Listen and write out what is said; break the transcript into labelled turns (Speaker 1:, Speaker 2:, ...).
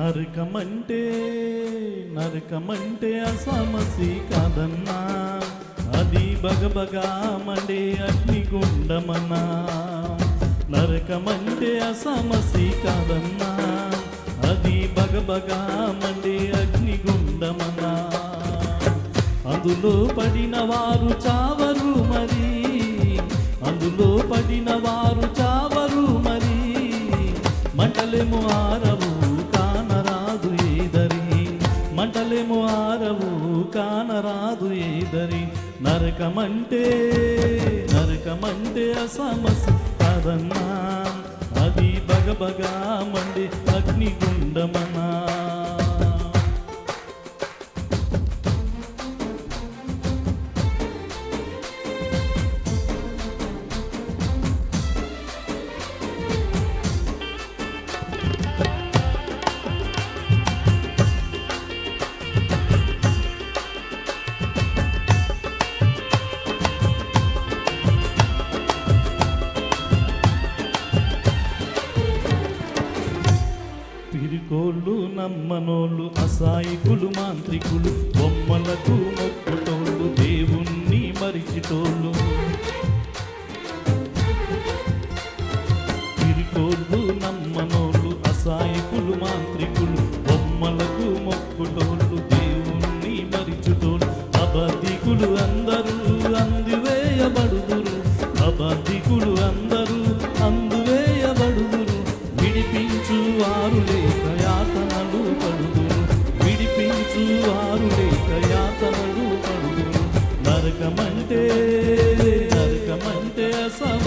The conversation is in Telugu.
Speaker 1: నరకమంటే నరకమంటే అసమసి కాదన్నా, అది బగబగా మండే అగ్నిగుండమన్నా. నరకమంటే అసమసి కాదన్నా, అది బగబగా మండే అగ్నిగుండమన్నా. అందులో పడిన వారు చావరు మరి, అందులో పడిన వారు చావరు మరి. మంటలేమో ఆరవు కానరాదు ఏదరి, మంటలేమో ఆరవు కానరాదు ఏదరి. నరకమంటే నరకమంటే అసమసి కాదన్నా, అది బగబగా మండే అగ్నిగుండమన్నా. పిరికోళ్ళు నమ్మనోళ్ళు, అసాయికులు మాంత్రికులు, బొమ్మలకు మొక్కుటోళ్ళు, దేవుణ్ణి మరిచిటోళ్ళు. పిరికోళ్ళు నమ్మనోళ్ళు, అసాయికులు మాంత్రికులు, బొమ్మలకు మొక్కుటోళ్ళు, దేవుణ్ణి మరిచిటోళ్ళు. అబద్ధికులు అందరూ అందువేయబడుదురు, అబద్ధికులు అందరూ అందువేయబడుదురు. విడిపించు వారు లేక యాతనలు పడుదురు, విడిపించు వారు లేక యాతనలు పడుదురు. నరకమంటే నరకమంటే అసమ